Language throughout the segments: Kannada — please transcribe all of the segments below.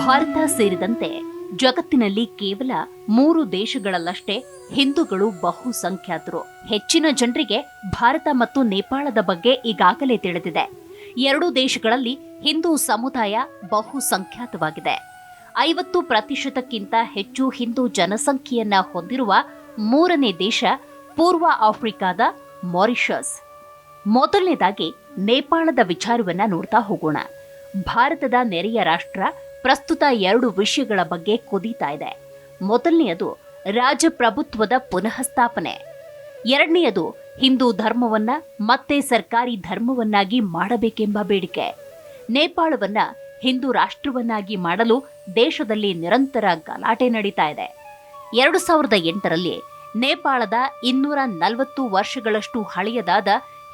ಭಾರತ ಸೇರಿದಂತೆ ಜಗತ್ತಿನಲ್ಲಿ ಕೇವಲ 3 ದೇಶಗಳಲ್ಲಷ್ಟೇ ಹಿಂದೂಗಳು ಬಹುಸಂಖ್ಯಾತರು. ಹೆಚ್ಚಿನ ಜನರಿಗೆ ಭಾರತ ಮತ್ತು ನೇಪಾಳದ ಬಗ್ಗೆ ಈಗಾಗಲೇ ತಿಳಿದಿದೆ. 2 ದೇಶಗಳಲ್ಲಿ ಹಿಂದೂ ಸಮುದಾಯ ಬಹುಸಂಖ್ಯಾತವಾಗಿದೆ. 50% ಹೆಚ್ಚು ಹಿಂದೂ ಜನಸಂಖ್ಯೆಯನ್ನ ಹೊಂದಿರುವ 3ನೇ ದೇಶ ಪೂರ್ವ ಆಫ್ರಿಕಾದ ಮಾರಿಷಸ್. ಮೊದಲನೇದಾಗಿ ನೇಪಾಳದ ವಿಚಾರವನ್ನ ನೋಡ್ತಾ ಹೋಗೋಣ. ಭಾರತದ ನೆರೆಯ ರಾಷ್ಟ್ರ ಪ್ರಸ್ತುತ 2 ವಿಷಯಗಳ ಬಗ್ಗೆ ಕುದೀತಾ ಇದೆ. ಮೊದಲನೆಯದು ರಾಜಪ್ರಭುತ್ವದ ಪುನಃಸ್ಥಾಪನೆ, ಎರಡನೆಯದು ಹಿಂದೂ ಧರ್ಮವನ್ನ ಮತ್ತೆ ಸರ್ಕಾರಿ ಧರ್ಮವನ್ನಾಗಿ ಮಾಡಬೇಕೆಂಬ ಬೇಡಿಕೆ. ನೇಪಾಳವನ್ನ ಹಿಂದೂ ರಾಷ್ಟ್ರವನ್ನಾಗಿ ಮಾಡಲು ದೇಶದಲ್ಲಿ ನಿರಂತರ ಗಲಾಟೆ ನಡೀತಾ ಇದೆ. 2008ರಲ್ಲಿ ನೇಪಾಳದ 240 ವರ್ಷಗಳಷ್ಟು ಹಳೆಯದಾದ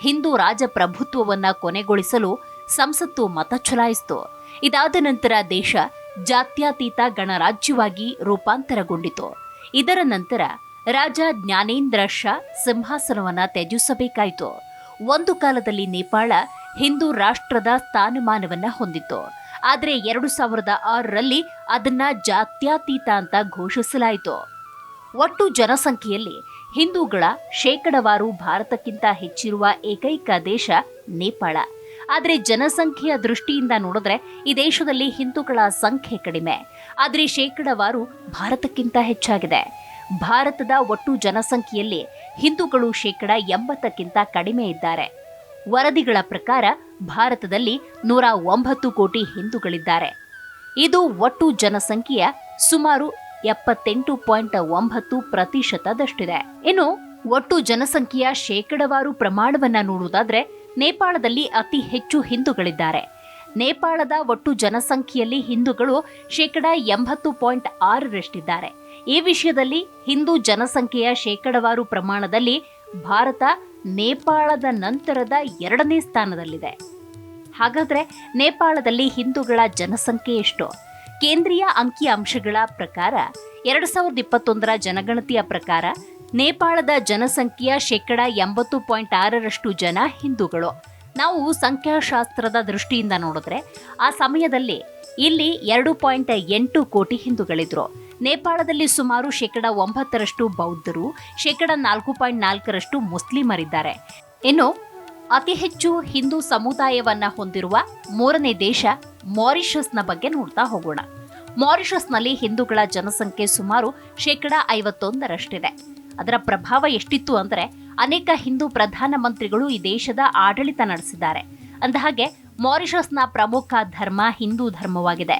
ಹಿಂದೂ ರಾಜಪ್ರಭುತ್ವವನ್ನ ಕೊನೆಗೊಳಿಸಲು ಸಂಸತ್ತು ಮತ ಚಲಾಯಿಸಿತು. ಇದಾದ ನಂತರ ದೇಶ ಜಾತ್ಯತೀತ ಗಣರಾಜ್ಯವಾಗಿ ರೂಪಾಂತರಗೊಂಡಿತು. ಇದರ ನಂತರ ರಾಜ ಜ್ಞಾನೇಂದ್ರ ಶಾ ಸಿಂಹಾಸನವನ್ನ ತ್ಯಜಿಸಬೇಕಾಯಿತು. ಒಂದು ಕಾಲದಲ್ಲಿ ನೇಪಾಳ ಹಿಂದೂ ರಾಷ್ಟ್ರದ ಸ್ಥಾನಮಾನವನ್ನ ಹೊಂದಿತ್ತು. ಆದರೆ 2006ರಲ್ಲಿ ಅದನ್ನ ಜಾತ್ಯತೀತ ಅಂತ ಘೋಷಿಸಲಾಯಿತು. ಒಟ್ಟು ಜನಸಂಖ್ಯೆಯಲ್ಲಿ ಹಿಂದೂಗಳ ಶೇಕಡವಾರು ಭಾರತಕ್ಕಿಂತ ಹೆಚ್ಚಿರುವ ಏಕೈಕ ದೇಶ ನೇಪಾಳ. ಆದರೆ ಜನಸಂಖ್ಯೆಯ ದೃಷ್ಟಿಯಿಂದ ನೋಡಿದ್ರೆ ಈ ದೇಶದಲ್ಲಿ ಹಿಂದೂಗಳ ಸಂಖ್ಯೆ ಕಡಿಮೆ, ಆದರೆ ಶೇಕಡವಾರು ಭಾರತಕ್ಕಿಂತ ಹೆಚ್ಚಾಗಿದೆ. ಭಾರತದ ಒಟ್ಟು ಜನಸಂಖ್ಯೆಯಲ್ಲಿ ಹಿಂದೂಗಳು 80%ಕ್ಕಿಂತ ಕಡಿಮೆ ಇದ್ದಾರೆ. ವರದಿಗಳ ಪ್ರಕಾರ ಭಾರತದಲ್ಲಿ 109 ಕೋಟಿ ಹಿಂದೂಗಳಿದ್ದಾರೆ. ಇದು ಒಟ್ಟು ಜನಸಂಖ್ಯೆಯ ಸುಮಾರು 78.9%. ಇನ್ನು ಒಟ್ಟು ಜನಸಂಖ್ಯೆಯ ಶೇಕಡವಾರು ಪ್ರಮಾಣವನ್ನ ನೋಡುವುದಾದ್ರೆ ನೇಪಾಳದಲ್ಲಿ ಅತಿ ಹೆಚ್ಚು ಹಿಂದೂಗಳಿದ್ದಾರೆ. ನೇಪಾಳದ ಒಟ್ಟು ಜನಸಂಖ್ಯೆಯಲ್ಲಿ ಹಿಂದೂಗಳು 80.6%. ಈ ವಿಷಯದಲ್ಲಿ ಹಿಂದೂ ಜನಸಂಖ್ಯೆಯ ಶೇಕಡವಾರು ಪ್ರಮಾಣದಲ್ಲಿ ಭಾರತ ನೇಪಾಳದ ನಂತರದ 2ನೇ ಸ್ಥಾನದಲ್ಲಿದೆ. ಹಾಗಾದ್ರೆ ನೇಪಾಳದಲ್ಲಿ ಹಿಂದೂಗಳ ಜನಸಂಖ್ಯೆ ಎಷ್ಟು? ಕೇಂದ್ರೀಯ ಅಂಕಿಅಂಶಗಳ ಪ್ರಕಾರ 2021ರ ಜನಗಣತಿಯ ಪ್ರಕಾರ ನೇಪಾಳದ ಜನಸಂಖ್ಯೆಯ 80.6% ಜನ ಹಿಂದೂಗಳು. ನಾವು ಸಂಖ್ಯಾಶಾಸ್ತ್ರದ ದೃಷ್ಟಿಯಿಂದ ನೋಡಿದ್ರೆ ಆ ಸಮಯದಲ್ಲಿ ಇಲ್ಲಿ 2.8 ಕೋಟಿ ಹಿಂದೂಗಳಿದ್ರು. ನೇಪಾಳದಲ್ಲಿ ಸುಮಾರು 9% ಬೌದ್ಧರು, 4.4% ಮುಸ್ಲಿಮರಿದ್ದಾರೆ. ಇನ್ನು ಅತಿ ಹೆಚ್ಚು ಹಿಂದೂ ಸಮುದಾಯವನ್ನ ಹೊಂದಿರುವ 3ನೇ ದೇಶ ಮಾರಿಷಸ್ನ ಬಗ್ಗೆ ನೋಡ್ತಾ ಹೋಗೋಣ. ಮಾರಿಷಸ್ನಲ್ಲಿ ಹಿಂದೂಗಳ ಜನಸಂಖ್ಯೆ ಸುಮಾರು 51%. ಅದರ ಪ್ರಭಾವ ಎಷ್ಟಿತ್ತು ಅಂದ್ರೆ ಅನೇಕ ಹಿಂದೂ ಪ್ರಧಾನಮಂತ್ರಿಗಳು ಈ ದೇಶದ ಆಡಳಿತ ನಡೆಸಿದ್ದಾರೆ. ಅಂದಹಾಗೆ ಮಾರಿಷಸ್ನ ಪ್ರಮುಖ ಧರ್ಮ ಹಿಂದೂ ಧರ್ಮವಾಗಿದೆ.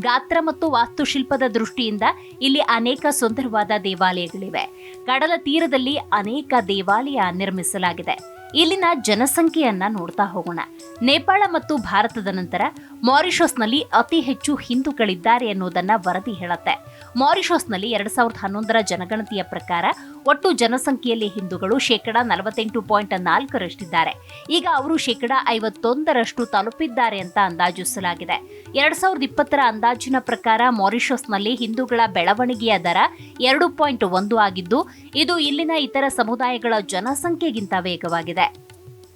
ಗಾತ್ರ ಮತ್ತು ವಾಸ್ತುಶಿಲ್ಪದ ದೃಷ್ಟಿಯಿಂದ ಇಲ್ಲಿ ಅನೇಕ ಸುಂದರವಾದ ದೇವಾಲಯಗಳಿವೆ. ಕಡಲ ತೀರದಲ್ಲಿ ಅನೇಕ ದೇವಾಲಯ ನಿರ್ಮಿಸಲಾಗಿದೆ. ಇಲ್ಲಿನ ಜನಸಂಖ್ಯೆಯನ್ನ ನೋಡ್ತಾ ಹೋಗೋಣ. ನೇಪಾಳ ಮತ್ತು ಭಾರತದ ನಂತರ ಮಾರಿಷಸ್ನಲ್ಲಿ ಅತಿ ಹೆಚ್ಚು ಹಿಂದೂಗಳಿದ್ದಾರೆ ಎನ್ನುವುದನ್ನ ವರದಿ ಹೇಳುತ್ತೆ. ಮಾರಿಷಸ್ನಲ್ಲಿ 2011ರ ಜನಗಣತಿಯ ಪ್ರಕಾರ ಒಟ್ಟು ಜನಸಂಖ್ಯೆಯಲ್ಲಿ ಹಿಂದೂಗಳು 48.4%. ಈಗ ಅವರು 51% ತಲುಪಿದ್ದಾರೆ ಅಂತ ಅಂದಾಜಿಸಲಾಗಿದೆ. 2020ರ ಅಂದಾಜಿನ ಪ್ರಕಾರ ಮಾರಿಷಸ್ನಲ್ಲಿ ಹಿಂದೂಗಳ ಬೆಳವಣಿಗೆಯ ದರ 2.1 ಆಗಿದ್ದು ಇದು ಇಲ್ಲಿನ ಇತರ ಸಮುದಾಯಗಳ ಜನಸಂಖ್ಯೆಗಿಂತ ವೇಗವಾಗಿದೆ.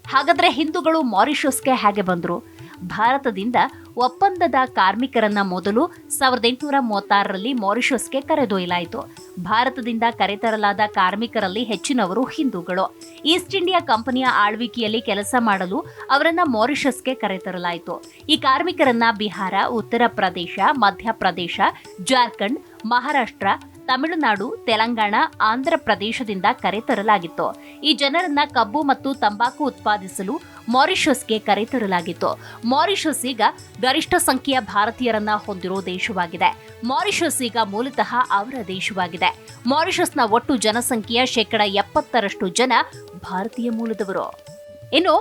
ಹಾಗಾದ್ರೆ ಹಿಂದೂಗಳು ಮಾರಿಷಸ್ಗೆ ಹೇಗೆ ಬಂದರು? ಭಾರತದಿಂದ ಒಪ್ಪಂದದ ಕಾರ್ಮಿಕರನ್ನ ಮೊದಲು 1836ರಲ್ಲಿ ಮಾರಿಷಸ್ಗೆ ಕರೆದೊಯ್ಯಲಾಯಿತು. ಭಾರತದಿಂದ ಕರೆತರಲಾದ ಕಾರ್ಮಿಕರಲ್ಲಿ ಹೆಚ್ಚಿನವರು ಹಿಂದೂಗಳು. ಈಸ್ಟ್ ಇಂಡಿಯಾ ಕಂಪನಿಯ ಆಳ್ವಿಕೆಯಲ್ಲಿ ಕೆಲಸ ಮಾಡಲು ಅವರನ್ನ ಮಾರಿಷಸ್ಗೆ ಕರೆತರಲಾಯಿತು. ಈ ಕಾರ್ಮಿಕರನ್ನ ಬಿಹಾರ, ಉತ್ತರ ಪ್ರದೇಶ, ಮಧ್ಯಪ್ರದೇಶ, ಜಾರ್ಖಂಡ್, ಮಹಾರಾಷ್ಟ್ರ, ತಮಿಳುನಾಡು, ತೆಲಂಗಾಣ, ಆಂಧ್ರ ಪ್ರದೇಶದಿಂದ ಕರೆತರಲಾಗಿತ್ತು. ಈ ಜನರನ್ನ ಕಬ್ಬು ಮತ್ತು ತಂಬಾಕು ಉತ್ಪಾದಿಸಲು ಮಾರಿಷಸ್ಗೆ ಕರೆತರಲಾಗಿತ್ತು. ಮಾರಿಷಸ್ ಈಗ ಗರಿಷ್ಠ ಸಂಖ್ಯೆಯ ಭಾರತೀಯರನ್ನ ಹೊಂದಿರೋ ದೇಶವಾಗಿದೆ. ಮಾರಿಷಸ್ ಈಗ ಮೂಲತಃ ಅವರ ದೇಶವಾಗಿದೆ. ಮಾರಿಷಸ್ನ ಒಟ್ಟು ಜನಸಂಖ್ಯೆಯ 70% ಜನ ಭಾರತೀಯ ಮೂಲದವರು. ಇನ್ನು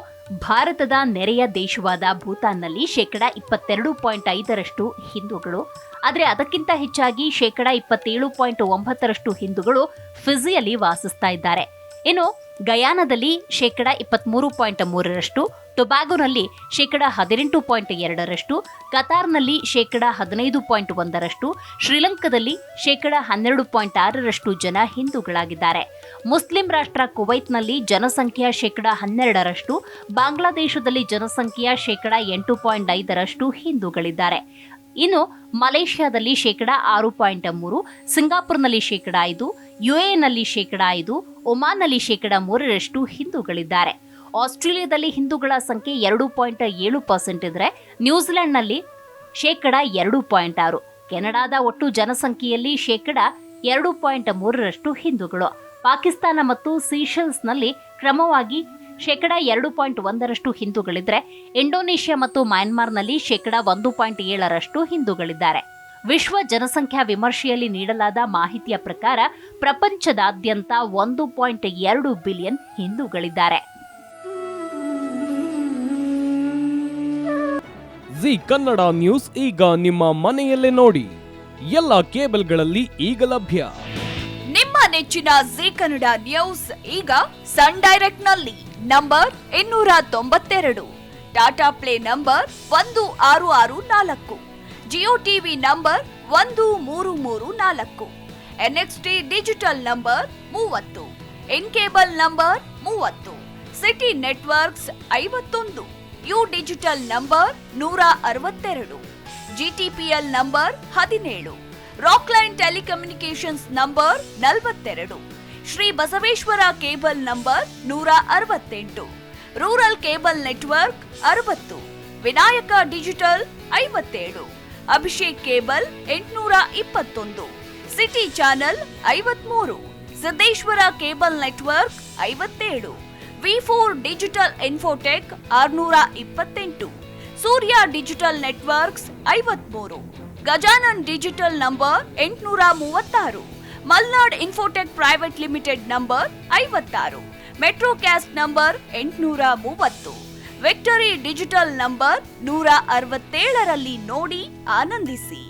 ಭಾರತದ ನೆರೆಯ ದೇಶವಾದ ಭೂತಾನ್ನಲ್ಲಿ 22.5% ಹಿಂದೂಗಳು, ಆದರೆ ಅದಕ್ಕಿಂತ ಹೆಚ್ಚಾಗಿ 27.9% ಹಿಂದೂಗಳು ಫಿಜಿಯಲ್ಲಿ ವಾಸಿಸ್ತಾ ಇದ್ದಾರೆ. ಇನ್ನು ಗಯಾನದಲ್ಲಿ 23.3%, ಟೊಬ್ಯಾಗೊನಲ್ಲಿ 18.2%, ಕತಾರ್ನಲ್ಲಿ 15.1%, ಶ್ರೀಲಂಕಾದಲ್ಲಿ 12.6% ಜನ ಹಿಂದೂಗಳಾಗಿದ್ದಾರೆ. ಮುಸ್ಲಿಂ ರಾಷ್ಟ್ರ ಕುವೈತ್ನಲ್ಲಿ ಜನಸಂಖ್ಯೆಯ 12%, ಬಾಂಗ್ಲಾದೇಶದಲ್ಲಿ ಜನಸಂಖ್ಯೆಯ 8.5% ಹಿಂದೂಗಳಿದ್ದಾರೆ. ಇನ್ನು ಮಲೇಷ್ಯಾದಲ್ಲಿ 6.3%, ಸಿಂಗಾಪುರ್ನಲ್ಲಿ 5%, ಯುಎನಲ್ಲಿ 5%, ಒಮಾನ್ನಲ್ಲಿ 3% ಹಿಂದೂಗಳಿದ್ದಾರೆ. ಆಸ್ಟ್ರೇಲಿಯಾದಲ್ಲಿ ಹಿಂದೂಗಳ ಸಂಖ್ಯೆ 2.7% ಇದ್ರೆ ನ್ಯೂಜಿಲೆಂಡ್ನಲ್ಲಿ 2%. ಕೆನಡಾದ ಒಟ್ಟು ಜನಸಂಖ್ಯೆಯಲ್ಲಿ 2.3% ಹಿಂದೂಗಳು. ಪಾಕಿಸ್ತಾನ ಮತ್ತು ಸೀಶೆಲ್ಸ್ನಲ್ಲಿ ಕ್ರಮವಾಗಿ 2.1% ಹಿಂದೂಗಳಿದ್ರೆ ಇಂಡೋನೇಷ್ಯಾ ಮತ್ತು ಮಯನ್ಮಾರ್ನಲ್ಲಿ 1.7% ಹಿಂದೂಗಳಿದ್ದಾರೆ. ವಿಶ್ವ ಜನಸಂಖ್ಯಾ ವಿಮರ್ಶೆಯಲ್ಲಿ ನೀಡಲಾದ ಮಾಹಿತಿಯ ಪ್ರಕಾರ ಪ್ರಪಂಚದಾದ್ಯಂತ 1.2 ಬಿಲಿಯನ್ ಹಿಂದೂಗಳಿದ್ದಾರೆ. ಜಿ ಕನ್ನಡ ನ್ಯೂಸ್ ಈಗ ನಿಮ್ಮ ಮನೆಯಲ್ಲೇ ನೋಡಿ. ಎಲ್ಲ ಕೇಬಲ್ಗಳಲ್ಲಿ ಈಗ ಲಭ್ಯ. ನಿಮ್ಮ ನೆಚ್ಚಿನ ಜಿ ಕನ್ನಡ ನ್ಯೂಸ್ ಈಗ ಸನ್ ಡೈರೆಕ್ಟ್ ನಲ್ಲಿ number 292, Tata play number 1664, Jio TV number 1334, NXT digital number 30, in cable number 30, city networks 51, U digital number 162, GTPL number 17, Rockline telecommunications number 42, Shri Basaveshwara cable number 168, rural cable network 60, Vinayaka digital 57, Abhishek cable 821, city channel 53, Siddeshwara cable network 57, ವಿ4 digital infotech 628, Surya digital networks 53, Gajanan digital number 836, Malnad infotech private limited number 56, Metrocast number 830, victory digital number 167ರಲ್ಲಿ ನೋಡಿ ಆನಂದಿಸಿ.